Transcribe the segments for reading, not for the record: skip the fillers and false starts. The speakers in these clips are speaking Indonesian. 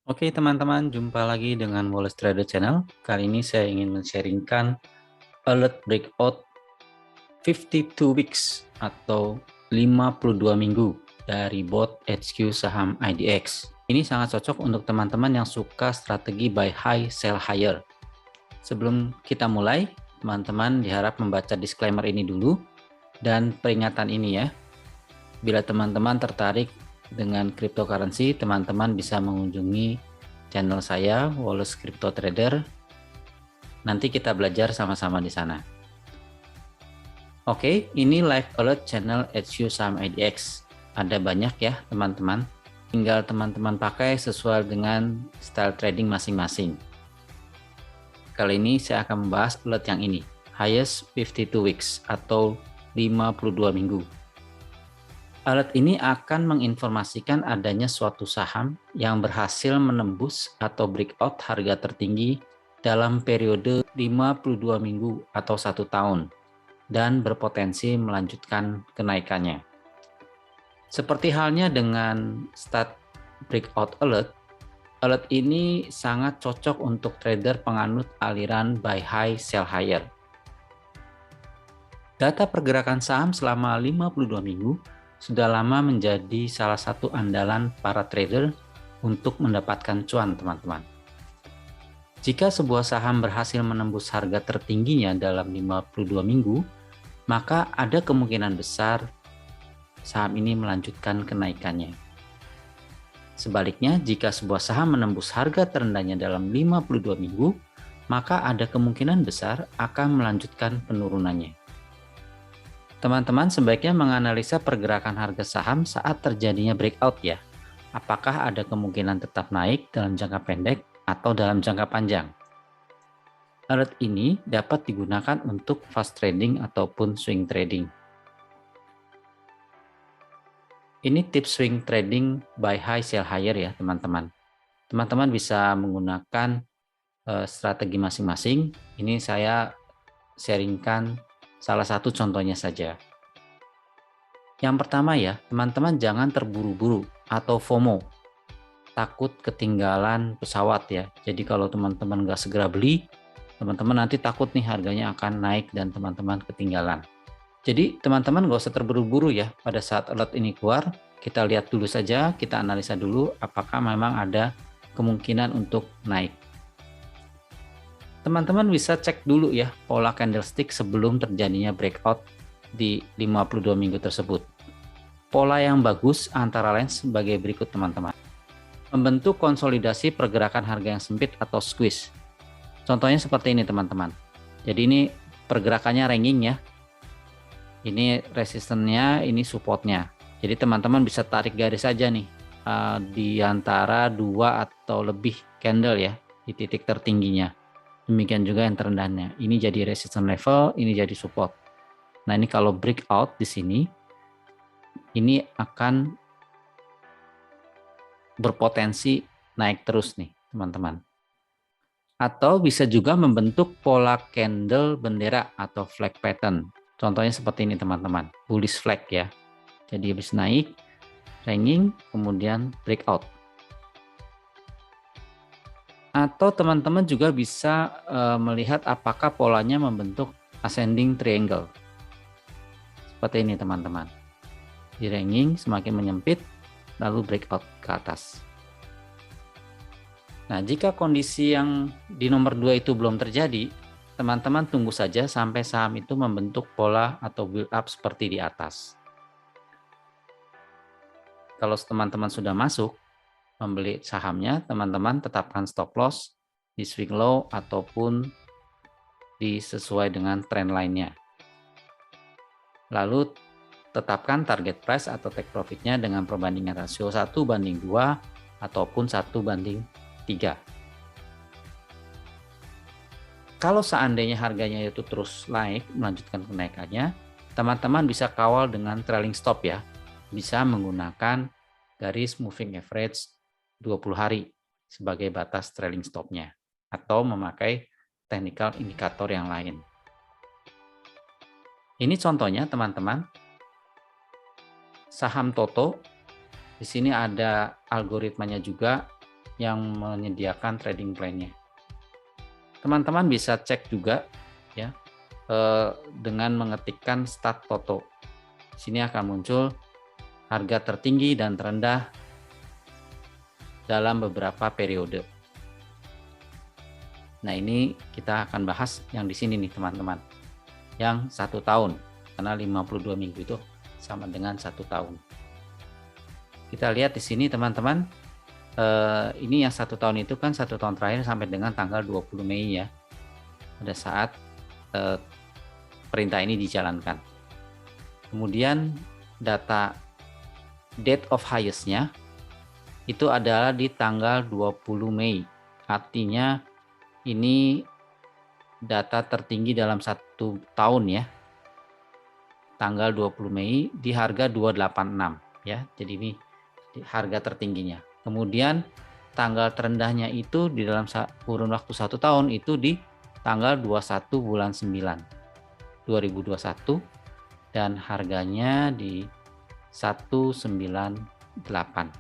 Oke teman-teman, jumpa lagi dengan Wallace Trader Channel. Kali ini saya ingin men-sharingkan alert breakout 52 weeks atau 52 minggu dari bot HQ saham IDX. Ini sangat cocok untuk teman-teman yang suka strategi buy high, sell higher. Sebelum kita mulai, teman-teman diharap membaca disclaimer ini dulu dan peringatan ini ya. Bila teman-teman tertarik dengan cryptocurrency, teman-teman bisa mengunjungi channel saya, Wallace Crypto Trader. Nanti kita belajar sama-sama di sana. Oke, ini live alert channel HQ Saham IDX. Ada banyak ya teman-teman. Tinggal teman-teman pakai sesuai dengan style trading masing-masing. Kali ini saya akan membahas alert yang ini, highest 52 weeks atau 52 minggu. Alert ini akan menginformasikan adanya suatu saham yang berhasil menembus atau breakout harga tertinggi dalam periode 52 minggu atau 1 tahun dan berpotensi melanjutkan kenaikannya. Seperti halnya dengan start breakout alert, alert ini sangat cocok untuk trader penganut aliran buy high sell higher. Data pergerakan saham selama 52 minggu sudah lama menjadi salah satu andalan para trader untuk mendapatkan cuan, teman-teman. Jika sebuah saham berhasil menembus harga tertingginya dalam 52 minggu, maka ada kemungkinan besar saham ini melanjutkan kenaikannya. Sebaliknya, jika sebuah saham menembus harga terendahnya dalam 52 minggu, maka ada kemungkinan besar akan melanjutkan penurunannya. Teman-teman sebaiknya menganalisa pergerakan harga saham saat terjadinya breakout ya. Apakah ada kemungkinan tetap naik dalam jangka pendek atau dalam jangka panjang? Alert ini dapat digunakan untuk fast trading ataupun swing trading. Ini tips swing trading buy high sell higher ya teman-teman. Teman-teman bisa menggunakan strategi masing-masing. Ini saya sharingkan salah satu contohnya saja. Yang pertama ya, teman-teman jangan terburu-buru atau FOMO, takut ketinggalan pesawat ya. Jadi kalau teman-teman nggak segera beli, teman-teman nanti takut nih harganya akan naik dan teman-teman ketinggalan. Jadi teman-teman nggak usah terburu-buru ya pada saat alert ini keluar. Kita lihat dulu saja, kita analisa dulu apakah memang ada kemungkinan untuk naik. Teman-teman bisa cek dulu ya pola candlestick sebelum terjadinya breakout di 52 minggu tersebut. Pola yang bagus antara lain sebagai berikut teman-teman. Membentuk konsolidasi pergerakan harga yang sempit atau squeeze. Contohnya seperti ini teman-teman. Jadi ini pergerakannya ranging ya. Ini resistennya, ini supportnya. Jadi teman-teman bisa tarik garis saja nih di antara 2 atau lebih candle ya di titik tertingginya. Demikian juga yang terendahnya. Ini jadi resistance level, ini jadi support. Nah, ini kalau breakout di sini, ini akan berpotensi naik terus nih, teman-teman. Atau bisa juga membentuk pola candle bendera atau flag pattern. Contohnya seperti ini, teman-teman. Bullish flag ya. Jadi habis naik, ranging, kemudian breakout. Atau teman-teman juga bisa melihat apakah polanya membentuk ascending triangle. Seperti ini teman-teman. Di ranging semakin menyempit, lalu breakout ke atas. Nah, jika kondisi yang di nomor 2 itu belum terjadi, teman-teman tunggu saja sampai saham itu membentuk pola atau build up seperti di atas. Kalau teman-teman sudah masuk, membeli sahamnya, teman-teman tetapkan stop loss di swing low ataupun sesuai dengan trend lainnya. Lalu tetapkan target price atau take profitnya dengan perbandingan rasio 1:2 ataupun 1:3. Kalau seandainya harganya itu terus naik, melanjutkan kenaikannya, teman-teman bisa kawal dengan trailing stop ya. Bisa menggunakan garis moving average 20 hari sebagai batas trailing stopnya atau memakai technical indikator yang lain. Ini contohnya teman-teman, saham Toto. Di sini ada algoritmanya juga. yang menyediakan trading plan-nya. Teman-teman bisa cek juga ya dengan mengetikkan start toto. Di sini akan muncul harga tertinggi dan terendah dalam beberapa periode. Nah, ini kita akan bahas yang di sini nih teman-teman. Yang 1 tahun, karena 52 minggu itu sama dengan 1 tahun. Kita lihat di sini teman-teman, ini yang 1 tahun itu kan 1 tahun terakhir sampai dengan tanggal 20 Mei ya, pada saat perintah ini dijalankan. Kemudian data date of highest-nya itu adalah di tanggal 20 Mei. Artinya ini data tertinggi dalam 1 tahun ya. Tanggal 20 Mei di harga 286 ya. Jadi ini harga tertingginya. Kemudian tanggal terendahnya itu di dalam kurun waktu 1 tahun itu di tanggal 21 bulan 9 2021 dan harganya di 198.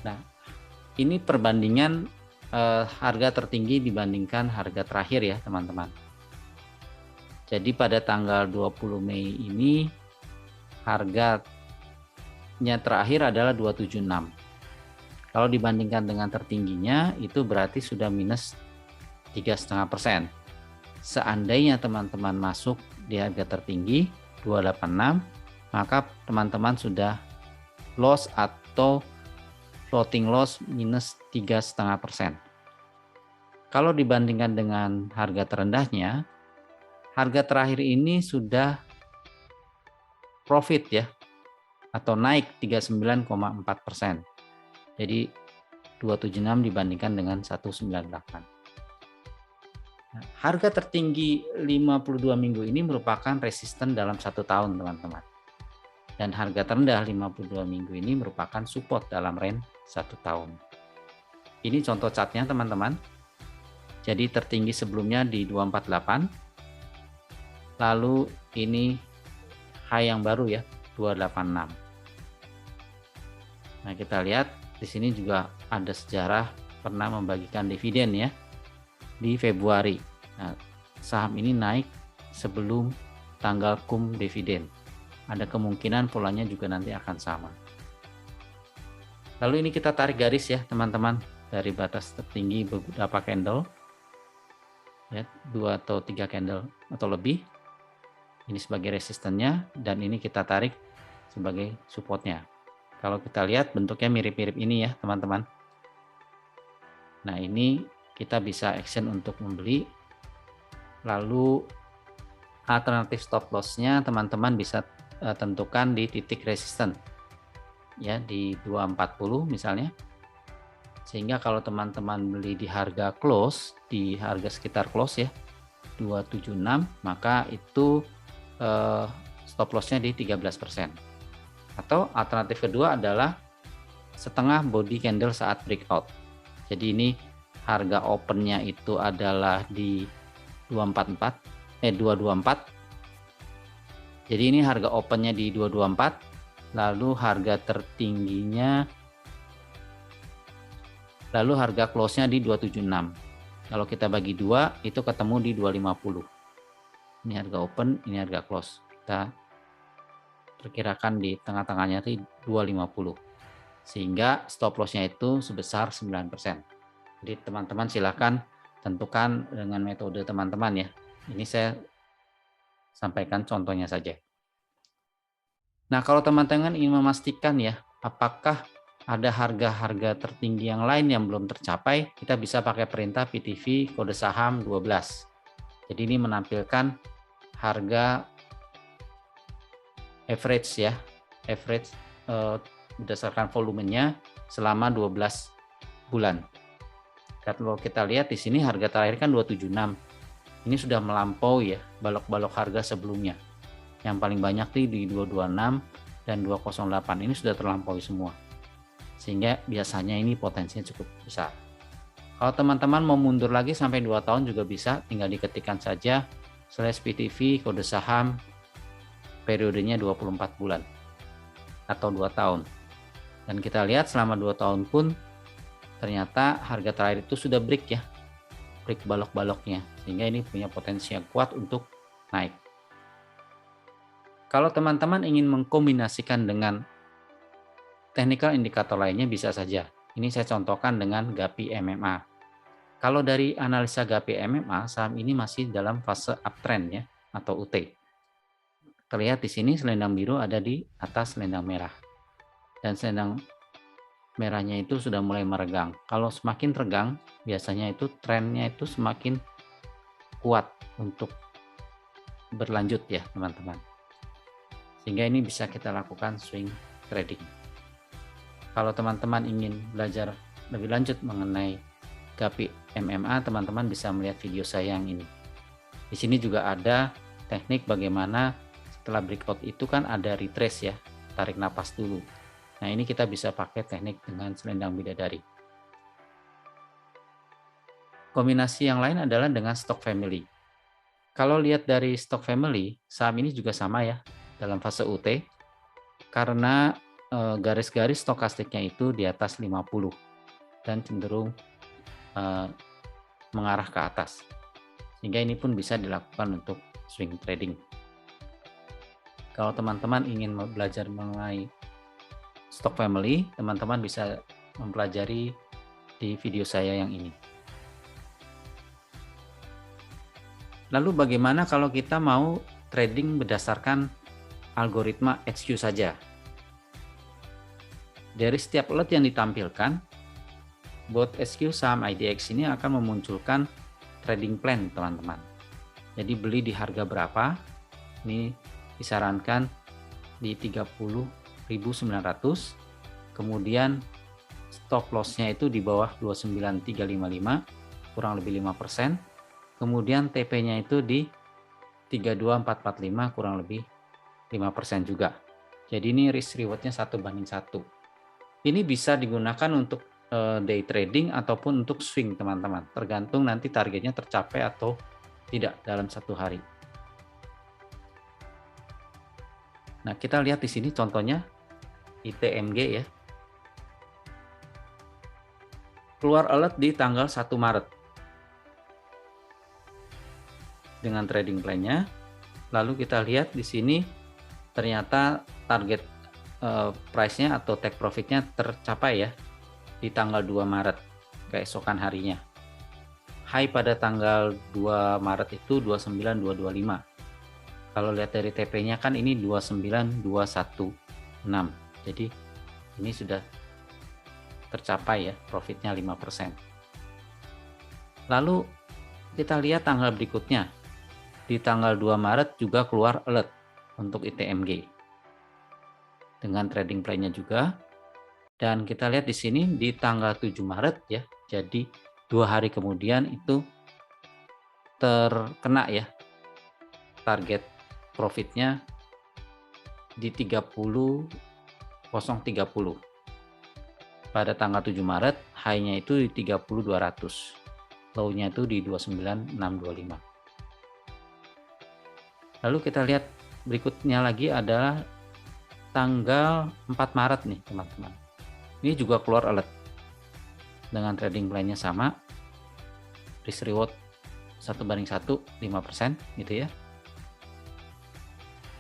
Nah, ini perbandingan harga tertinggi dibandingkan harga terakhir ya teman-teman. Jadi pada tanggal 20 Mei ini harganya terakhir adalah 276. Kalau dibandingkan dengan tertingginya itu berarti sudah minus 3,5%. Seandainya teman-teman masuk di harga tertinggi 286, maka teman-teman sudah loss atau floating loss minus 3,5%. Kalau dibandingkan dengan harga terendahnya, harga terakhir ini sudah profit ya, atau naik 39,4%. Jadi 276 dibandingkan dengan 198. Nah, harga tertinggi 52 minggu ini merupakan resisten dalam 1 tahun teman-teman. Dan harga terendah 52 minggu ini merupakan support dalam range 1 tahun. Ini contoh chartnya teman-teman. Jadi tertinggi sebelumnya di 248. Lalu ini high yang baru ya, 286. Nah, kita lihat di sini juga ada sejarah pernah membagikan dividen ya di Februari. Nah, saham ini naik sebelum tanggal cum dividen. Ada kemungkinan polanya juga nanti akan sama. Lalu ini kita tarik garis ya teman-teman dari batas tertinggi beberapa candle ya, 2 atau 3 candle atau lebih. Ini sebagai resistennya dan ini kita tarik sebagai supportnya. Kalau kita lihat bentuknya mirip-mirip ini ya teman-teman. Nah, ini kita bisa action untuk membeli. Lalu alternatif stop loss-nya teman-teman bisa tentukan di titik resisten ya, di 240 misalnya. Sehingga kalau teman-teman beli di harga close, di harga sekitar close ya 276, maka itu stop loss-nya di 13%. Atau alternatif kedua adalah setengah body candle saat breakout. Jadi ini harga open-nya itu adalah di 224. Jadi ini harga open-nya di 224, lalu harga tertingginya, lalu harga close-nya di 276. Kalau kita bagi 2 itu ketemu di 250. Ini harga open, ini harga close. Kita perkirakan di tengah-tengahnya itu 250. Sehingga stop loss-nya itu sebesar 9%. Jadi teman-teman silakan tentukan dengan metode teman-teman ya. Ini saya sampaikan contohnya saja. Nah, kalau teman-teman ingin memastikan ya, apakah ada harga-harga tertinggi yang lain yang belum tercapai, kita bisa pakai perintah PTV kode saham 12. Jadi ini menampilkan harga average ya, average berdasarkan volumenya selama 12 bulan. Kalau kita lihat di sini harga terakhir kan 276. Ini sudah melampaui ya balok-balok harga sebelumnya. Yang paling banyak di 226 dan 208 ini sudah terlampaui semua. Sehingga biasanya ini potensinya cukup besar. Kalau teman-teman mau mundur lagi sampai 2 tahun juga bisa, tinggal diketikkan saja /PTV kode saham periodenya 24 bulan atau 2 tahun. Dan kita lihat selama 2 tahun pun ternyata harga terakhir itu sudah break ya, break balok-baloknya, sehingga ini punya potensi yang kuat untuk naik. Kalau teman-teman ingin mengkombinasikan dengan technical indikator lainnya bisa saja. Ini saya contohkan dengan GAPI MMA. Kalau dari analisa GAPI MMA, saham ini masih dalam fase uptrend ya, atau UT. Terlihat di sini selendang biru ada di atas selendang merah. Dan selendang merahnya itu sudah mulai meregang. Kalau semakin regang, biasanya itu trennya itu semakin kuat untuk berlanjut ya teman-teman. Sehingga ini bisa kita lakukan swing trading. Kalau teman-teman ingin belajar lebih lanjut mengenai GAPI MMA, teman-teman bisa melihat video saya yang ini. Di sini juga ada teknik bagaimana setelah breakout itu kan ada retrace ya, tarik napas dulu. Nah ini kita bisa pakai teknik dengan selendang bidadari. Kombinasi yang lain adalah dengan stock family. Kalau lihat dari stock family, saham ini juga sama ya dalam fase UT, karena garis-garis stokastiknya itu di atas 50 dan cenderung mengarah ke atas. Sehingga ini pun bisa dilakukan untuk swing trading. Kalau teman-teman ingin belajar mengenai stock family, teman-teman bisa mempelajari di video saya yang ini. Lalu bagaimana kalau kita mau trading berdasarkan algoritma HQ saja? Dari setiap alert yang ditampilkan, bot HQ saham IDX ini akan memunculkan trading plan teman-teman. Jadi beli di harga berapa? Ini disarankan di 30.900. Kemudian stop loss-nya itu di bawah 29355, kurang lebih 5%. Kemudian TP-nya itu di 32445, kurang lebih 5% juga. Jadi ini risk reward-nya 1:1. Ini bisa digunakan untuk day trading ataupun untuk swing teman-teman. Tergantung nanti targetnya tercapai atau tidak dalam satu hari. Nah, kita lihat di sini contohnya ITMG ya. Keluar alert di tanggal 1 Maret. Dengan trading plan-nya. Lalu kita lihat di sini ternyata target price-nya atau take profit-nya tercapai ya di tanggal 2 Maret keesokan harinya. High pada tanggal 2 Maret itu 29225. Kalau lihat dari TP-nya kan ini 29216. Jadi ini sudah tercapai ya, profitnya 5%. Lalu kita lihat tanggal berikutnya. Di tanggal 2 Maret juga keluar alert untuk ITMG. Dengan trading plan-nya juga. Dan kita lihat di sini di tanggal 7 Maret ya. Jadi 2 hari kemudian itu terkena ya target profitnya di 30.030. Pada tanggal 7 Maret, high-nya itu di 30.200. Low-nya itu di 29.625. Lalu kita lihat berikutnya lagi adalah tanggal 4 Maret nih teman-teman. Ini juga keluar alert. Dengan trading plan-nya sama. Risk reward 1:1, 5% gitu ya.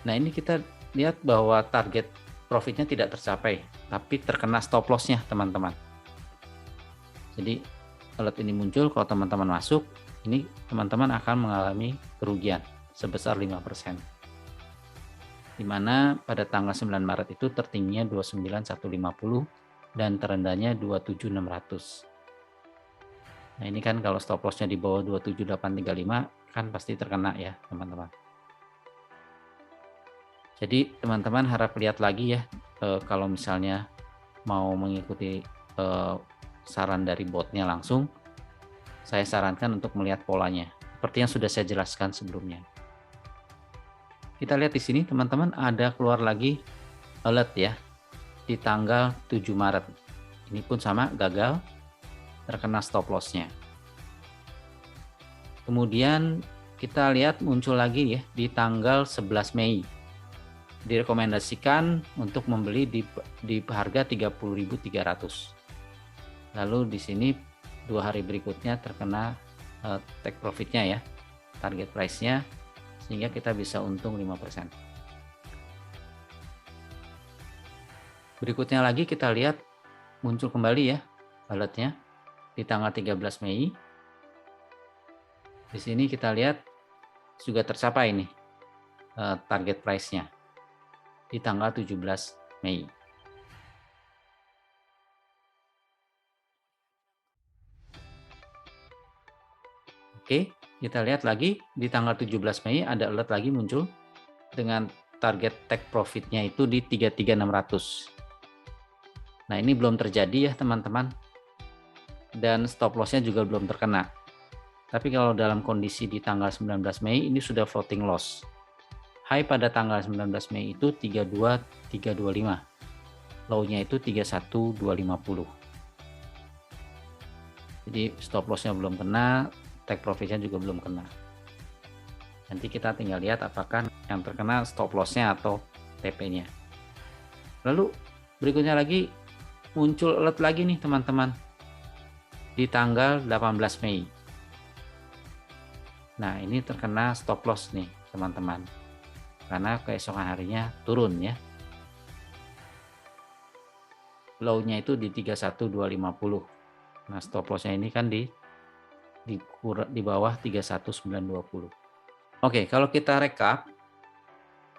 Nah ini kita lihat bahwa target profitnya tidak tercapai, tapi terkena stop loss-nya teman-teman. Jadi alert ini muncul, kalau teman-teman masuk, ini teman-teman akan mengalami kerugian sebesar 5%. Dimana pada tanggal 9 Maret itu tertingginya 29150 dan terendahnya 27600. Nah ini kan kalau stop loss-nya di bawah 27835 kan pasti terkena ya teman-teman. Jadi teman-teman harap lihat lagi ya kalau misalnya mau mengikuti saran dari botnya langsung, saya sarankan untuk melihat polanya seperti yang sudah saya jelaskan sebelumnya. Kita lihat di sini teman-teman ada keluar lagi alert ya di tanggal 7 Maret. Ini pun sama, gagal, terkena stop loss-nya. Kemudian kita lihat muncul lagi ya di tanggal 11 Mei. direkomendasikan untuk membeli di harga 30.300. Lalu di sini 2 hari berikutnya terkena take profitnya ya, target price-nya, sehingga kita bisa untung 5%. Berikutnya lagi kita lihat muncul kembali ya alertnya di tanggal 13 Mei. Di sini kita lihat juga tercapai nih target price-nya di tanggal 17 Mei. Oke, kita lihat lagi di tanggal 17 Mei ada alert lagi muncul dengan target take profit-nya itu di 33.600. Nah, ini belum terjadi ya teman-teman. Dan stop loss-nya juga belum terkena. Tapi kalau dalam kondisi di tanggal 19 Mei ini sudah floating loss. High pada tanggal 19 Mei itu 32.325. Low-nya itu 31.250. Jadi stop loss-nya belum kena, take profit-nya juga belum kena. Nanti kita tinggal lihat apakah yang terkena stop loss-nya atau TP-nya. Lalu berikutnya lagi muncul alert lagi nih teman-teman di tanggal 18 Mei. Nah, ini terkena stop loss nih teman-teman, karena keesokan harinya turun ya. Low-nya itu di 31.250. Nah, stop loss-nya ini kan di bawah 31.920. Oke, kalau kita rekap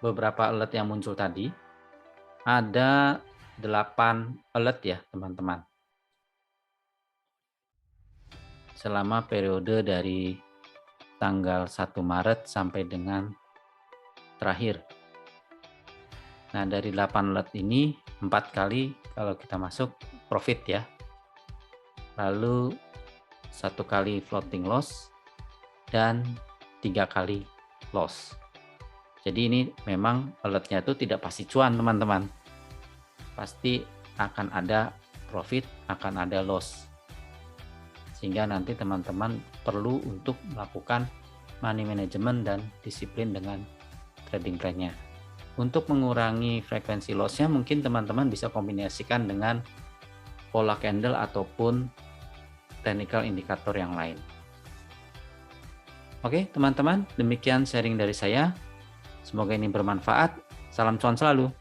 beberapa alert yang muncul tadi, ada 8 alert ya teman-teman. Selama periode dari tanggal 1 Maret sampai dengan terakhir. Nah, dari 8 alert ini 4 kali kalau kita masuk profit ya. Lalu 1 kali floating loss dan 3 kali loss. Jadi ini memang alertnya itu tidak pasti cuan teman-teman. Pasti akan ada profit, akan ada loss. Sehingga nanti teman-teman perlu untuk melakukan money management dan disiplin dengan trading plan-nya. Untuk mengurangi frekuensi loss-nya mungkin teman-teman bisa kombinasikan dengan pola candle ataupun technical indikator yang lain. Oke teman-teman, demikian sharing dari saya. Semoga ini bermanfaat. Salam cuan selalu.